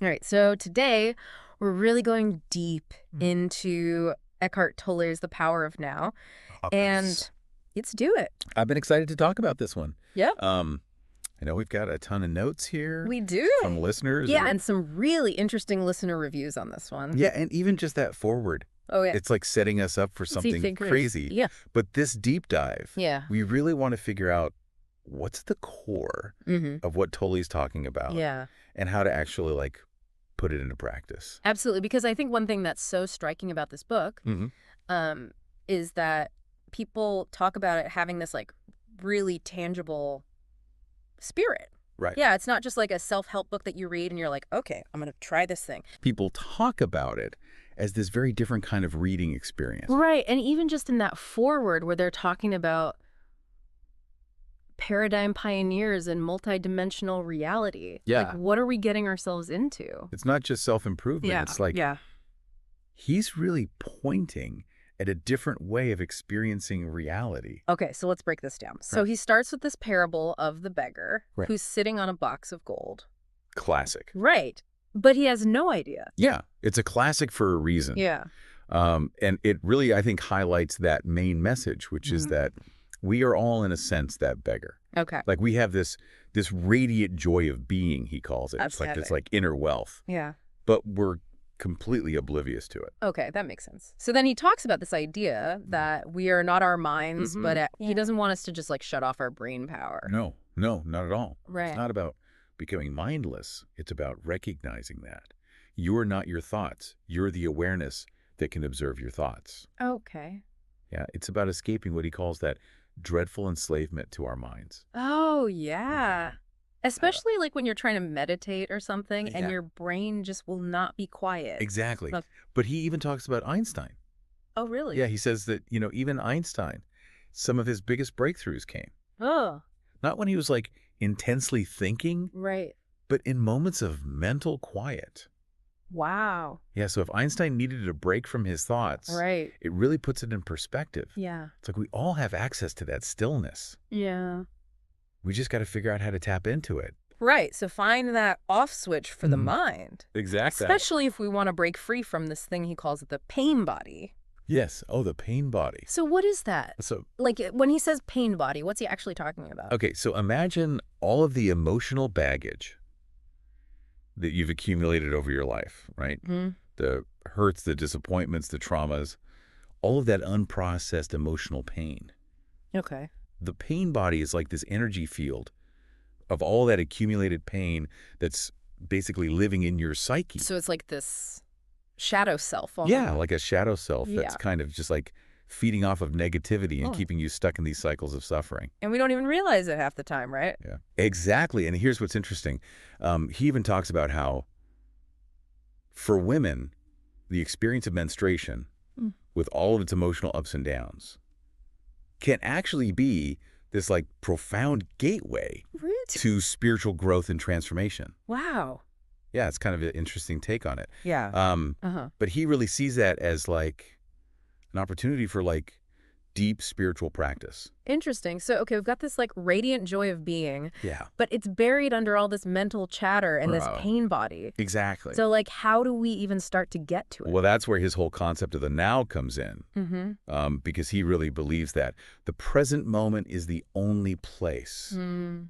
All right, so today we're really going deep Mm. into Eckhart Tolle's The Power of Now, Oh, and nice. let's do it. I've been excited to talk about this one. Yep, Um, I know we've got a ton of notes here we do. from listeners. Yeah, and some really interesting listener reviews on this one. Yeah, and even just that forward. Oh, yeah. It's like setting us up for See something figures. crazy. Yeah. But this deep dive, Yeah. we really want to figure out what's the core Mm-hmm. of what Tolle's talking about Yeah. and how to actually like put it into practice. Absolutely, because I think one thing that's so striking about this book Mm-hmm. um, is that people talk about it having this like really tangible spirit. Right. Yeah, it's not just like a self-help book that you read and you're like, okay, I'm going to try this thing. People talk about it as this very different kind of reading experience. Right, and even just in that foreword where they're talking about paradigm pioneers and multidimensional reality. Yeah. Like, what are we getting ourselves into? It's not just self-improvement. It's like he's really pointing at a different way of experiencing reality. Okay, so let's break this down. So Right. he starts with this parable of the beggar Right. who's sitting on a box of gold. Classic. Right, but he has no idea. Yeah, it's a classic for a reason. Yeah. And it really, I think, highlights that main message, which is that we are all, in a sense, that beggar. Okay. Like we have this radiant joy of being, he calls it. That's It's like this heavy. like inner wealth, Yeah. but we're completely oblivious to it. Okay, that makes sense. So then he talks about this idea that we are not our minds, but he doesn't want us to just like shut off our brain power. No, not at all. Right. It's not about becoming mindless. It's about recognizing that. You are not your thoughts. You're the awareness that can observe your thoughts. Okay. Yeah, it's about escaping what he calls that dreadful enslavement to our minds. Oh, yeah. Especially like when you're trying to meditate or something Yeah. and your brain just will not be quiet. Exactly. Look. But he even talks about Einstein. Oh, really? Yeah, he says that, even Einstein, some of his biggest breakthroughs came. Oh, Not when he was like intensely thinking, right. but in moments of mental quiet. Wow. Yeah, so if Einstein needed a break from his thoughts, Right. it really puts it in perspective. Yeah. It's like we all have access to that stillness. Yeah. We just got to figure out how to tap into it. Right. So find that off switch for the mind. Exactly. Especially if we want to break free from this thing he calls the pain body. Yes. Oh, the pain body. So what is that? So, Like when he says pain body, what's he actually talking about? okay, so imagine all of the emotional baggage that you've accumulated over your life, right? Hmm. The hurts, the disappointments, the traumas, all of that unprocessed emotional pain. Okay. The pain body is like this energy field of all that accumulated pain that's basically living in your psyche. So it's like this shadow self. Yeah, like a shadow self that's Yeah. kind of just like feeding off of negativity and Oh. keeping you stuck in these cycles of suffering. And we don't even realize it half the time, right? Yeah, exactly. And here's what's interesting. He even talks about how for women, the experience of menstruation Mm. with all of its emotional ups and downs can actually be this like profound gateway Really? to spiritual growth and transformation. Wow. Yeah, it's kind of an interesting take on it. Yeah. Uh-huh. But he really sees that as like an opportunity for like deep spiritual practice. Interesting. So, okay, we've got this like radiant joy of being, Yeah, but it's buried under all this mental chatter and this Bro. pain body. exactly. So, like, how do we even start to get to it? Well, that's where his whole concept of the now comes in, Mm-hmm. because he really believes that the present moment is the only place Mm,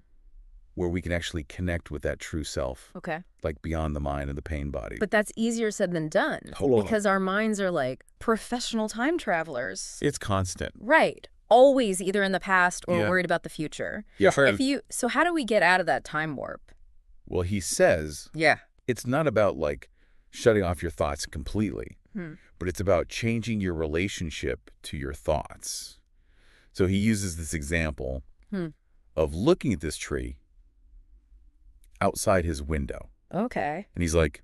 where we can actually connect with that true self, okay. like beyond the mind and the pain body. But that's easier said than done Hold on. because our minds are like professional time travelers. It's constant. Right. Always either in the past or Yeah. worried about the future. Yeah. So how do we get out of that time warp? Well, he says Yeah. it's not about like shutting off your thoughts completely, Hmm. but it's about changing your relationship to your thoughts. So he uses this example Hmm. of looking at this tree outside his window. Okay. And he's like,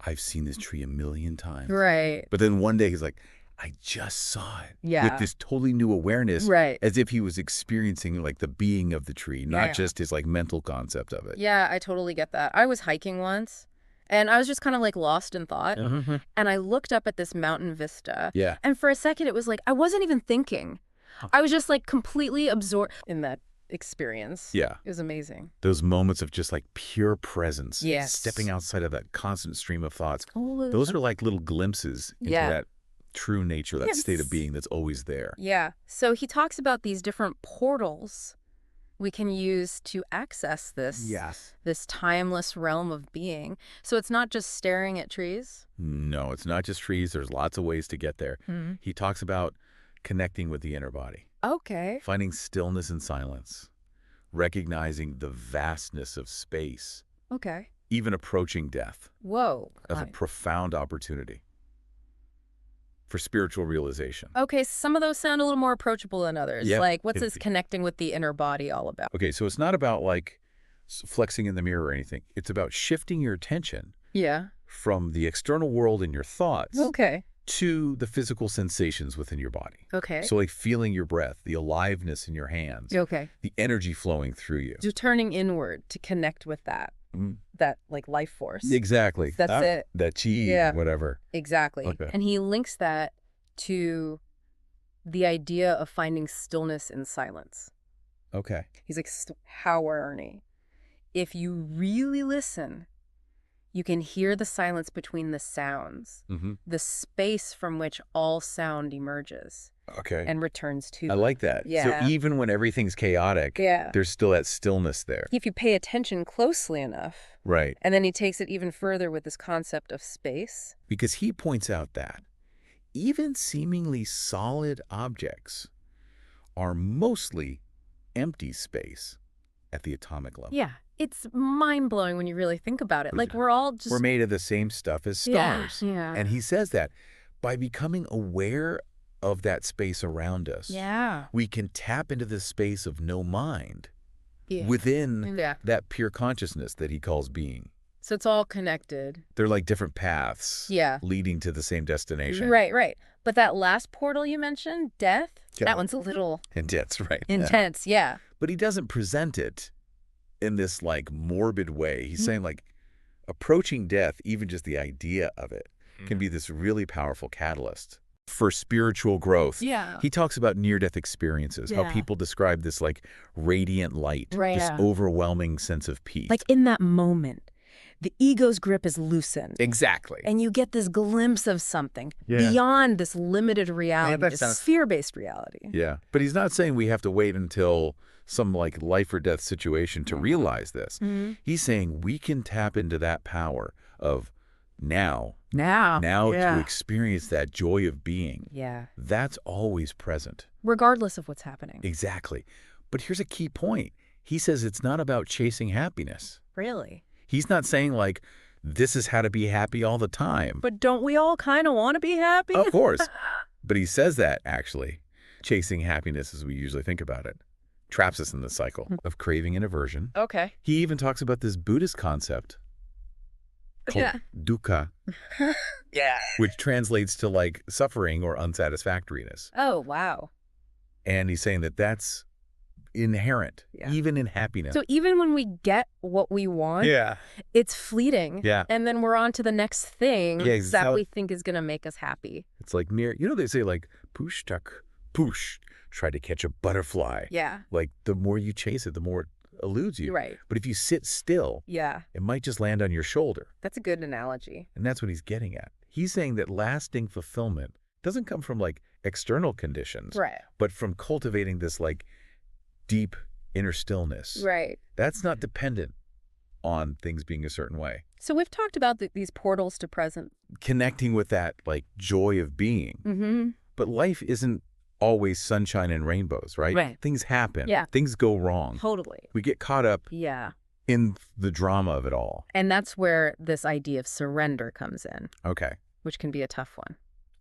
I've seen this tree a million times. Right. But then one day he's like, I just saw it. Yeah. With this totally new awareness. Right. As if he was experiencing like the being of the tree, not Yeah. just his like mental concept of it. Yeah, I totally get that. I was hiking once and I was just kind of like lost in thought. And I looked up at this mountain vista. Yeah. And for a second, it was like I wasn't even thinking. I was just like completely absorbed in that experience. Yeah. It was amazing. Those moments of just like pure presence. Yes. Stepping outside of that constant stream of thoughts. Oh, Those are like little glimpses into that true nature, that state of being that's always there. Yeah. So he talks about these different portals we can use to access this timeless realm of being. So it's not just staring at trees. No, it's not just trees. There's lots of ways to get there. Mm-hmm. He talks about connecting with the inner body. Okay. Finding stillness and silence. Recognizing the vastness of space. Okay. Even approaching death. Whoa. As a profound opportunity for spiritual realization. Okay, some of those sound a little more approachable than others. Yeah, like, what's this connecting with the inner body all about? Okay, so it's not about like flexing in the mirror or anything. It's about shifting your attention from the external world and your thoughts to the physical sensations within your body. Okay. So like feeling your breath, the aliveness in your hands, the energy flowing through you. So turning inward to connect with that. That like life force. Exactly. That's it. That chi, whatever. Exactly. Okay. And he links that to the idea of finding stillness in silence. Okay. He's like, how, Ernie? If you really listen, you can hear the silence between the sounds, the space from which all sound emerges. Okay. And returns to. I like that. Yeah. So even when everything's chaotic, there's still that stillness there. If you pay attention closely enough. Right. And then he takes it even further with this concept of space. Because he points out that even seemingly solid objects are mostly empty space at the atomic level. Yeah. It's mind-blowing when you really think about it. Like, we're made of the same stuff as stars. Yeah. And he says that by becoming aware of that space around us, we can tap into the space of no mind within that pure consciousness that he calls being. So it's all connected. They're like different paths leading to the same destination. Right. But that last portal you mentioned, death, that one's a little intense, right? Intense, yeah. But he doesn't present it in this like morbid way. He's saying like approaching death, even just the idea of it, can be this really powerful catalyst for spiritual growth. Yeah. He talks about near-death experiences, how people describe this like radiant light, this overwhelming sense of peace. Like in that moment, the ego's grip is loosened. Exactly. And you get this glimpse of something beyond this limited reality, this fear-based reality. Yeah. But he's not saying we have to wait until some like life or death situation to realize this. He's saying we can tap into that power of now to experience that joy of being. Yeah. That's always present. Regardless of what's happening. Exactly. But here's a key point. He says it's not about chasing happiness. Really? He's not saying like, this is how to be happy all the time. But don't we all kind of want to be happy? Of course. But he says that actually, chasing happiness as we usually think about it, traps us in the cycle of craving and aversion. Okay. He even talks about this Buddhist concept called dukkha, which translates to like suffering or unsatisfactoriness. Oh, wow. And he's saying that that's inherent, even in happiness. So even when we get what we want, it's fleeting. Yeah. And then we're on to the next thing that we think is going to make us happy. It's like they say like, push, tuck, push, try to catch a butterfly. Yeah. Like the more you chase it, the more it eludes you. Right. But if you sit still, it might just land on your shoulder. That's a good analogy. And that's what he's getting at. He's saying that lasting fulfillment doesn't come from like external conditions, but from cultivating this like deep inner stillness. Right. That's not dependent on things being a certain way. So we've talked about these portals to present. Connecting with that like joy of being. But life isn't always sunshine and rainbows, right? Things happen. Yeah. Things go wrong. Totally. We get caught up in the drama of it all. And that's where this idea of surrender comes in. Okay. Which can be a tough one.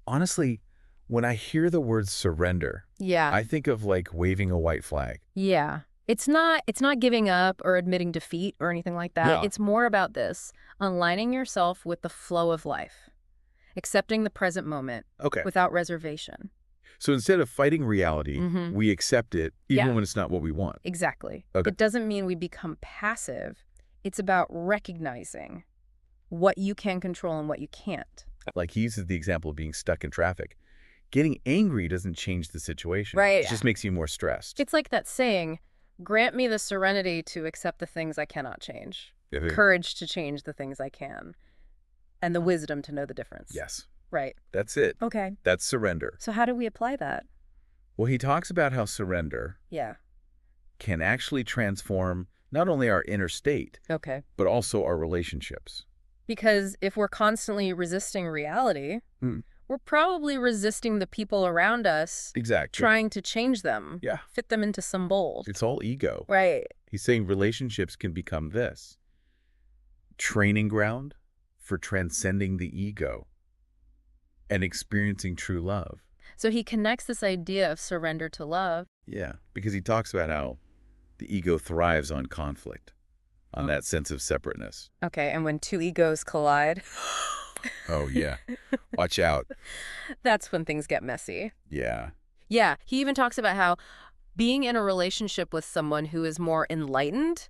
Honestly, when I hear the word surrender, I think of like waving a white flag. Yeah. It's not giving up or admitting defeat or anything like that. No. It's more about this, aligning yourself with the flow of life, accepting the present moment without reservation. So instead of fighting reality, we accept it even when it's not what we want. Exactly. Okay. It doesn't mean we become passive. It's about recognizing what you can control and what you can't. Like he uses the example of being stuck in traffic. Getting angry doesn't change the situation. Right. It just makes you more stressed. It's like that saying, Grant me the serenity to accept the things I cannot change, Yeah. courage to change the things I can, and the wisdom to know the difference. Yes. Right. That's it. Okay. That's surrender. So how do we apply that? Well, he talks about how surrender can actually transform not only our inner state, but also our relationships. Because if we're constantly resisting reality, we're probably resisting the people around us. Exactly. Trying to change them. Yeah. Fit them into some mold. It's all ego. Right. He's saying relationships can become this training ground for transcending the ego and experiencing true love. So he connects this idea of surrender to love. Yeah, because he talks about how the ego thrives on conflict, on that sense of separateness. Okay, and when two egos collide... Oh, yeah. Watch out. That's when things get messy. Yeah. Yeah, he even talks about how being in a relationship with someone who is more enlightened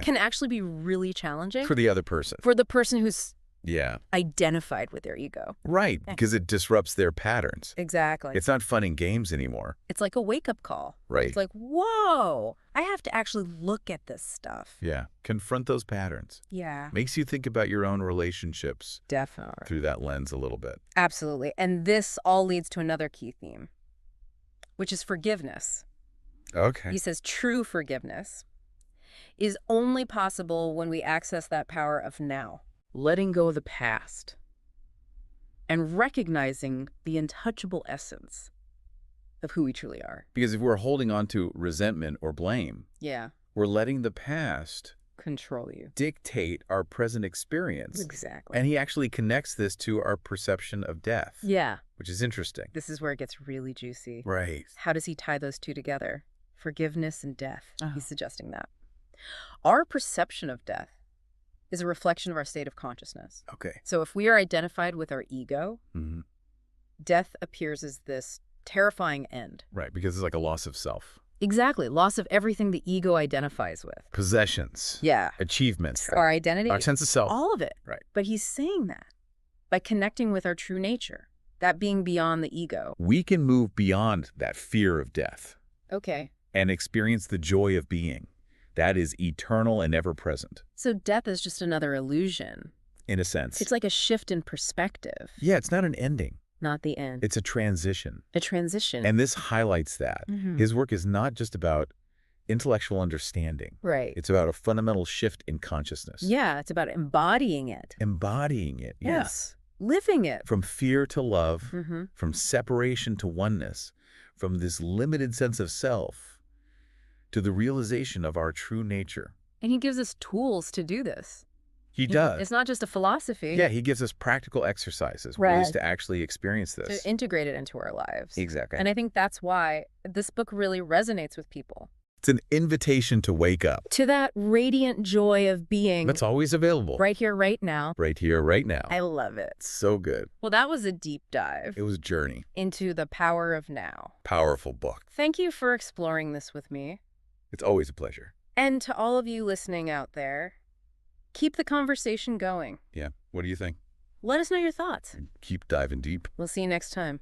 can actually be really challenging. For the other person. For the person who's Yeah. identified with their ego. Right, because it disrupts their patterns. Exactly. It's not fun and games anymore. It's like a wake-up call. Right. It's like, whoa, I have to actually look at this stuff. Yeah. Confront those patterns. Yeah. Makes you think about your own relationships. Definitely. Through that lens a little bit. Absolutely. And this all leads to another key theme, which is forgiveness. Okay. He says true forgiveness is only possible when we access that power of now. Letting go of the past and recognizing the untouchable essence of who we truly are. Because if we're holding on to resentment or blame, we're letting the past control you, dictate our present experience. Exactly. And he actually connects this to our perception of death. Yeah. Which is interesting. This is where it gets really juicy. Right. How does he tie those two together? Forgiveness and death. He's suggesting that. Our perception of death is a reflection of our state of consciousness. Okay. So if we are identified with our ego, death appears as this terrifying end. Right, because it's like a loss of self. Exactly. Loss of everything the ego identifies with. Possessions. Yeah. Achievements. Our identity. Our sense of self. All of it. Right. But he's saying that by connecting with our true nature, that being beyond the ego. We can move beyond that fear of death. Okay. And experience the joy of being. That is eternal and ever-present. So death is just another illusion. In a sense. It's like a shift in perspective. Yeah, it's not an ending. Not the end. It's a transition. A transition. And this highlights that. His work is not just about intellectual understanding. Right. It's about a fundamental shift in consciousness. Yeah, it's about embodying it. Embodying it, yes. Living it. From fear to love, from separation to oneness, from this limited sense of self to the realization of our true nature. And he gives us tools to do this. He does. It's not just a philosophy. Yeah, he gives us practical exercises, ways to actually experience this. To integrate it into our lives. Exactly. And I think that's why this book really resonates with people. It's an invitation to wake up. To that radiant joy of being. That's always available. Right here, right now. Right here, right now. I love it. So good. Well, that was a deep dive. It was a journey. Into the power of now. Powerful book. Thank you for exploring this with me. It's always a pleasure. And to all of you listening out there, keep the conversation going. Yeah. What do you think? Let us know your thoughts. Keep diving deep. We'll see you next time.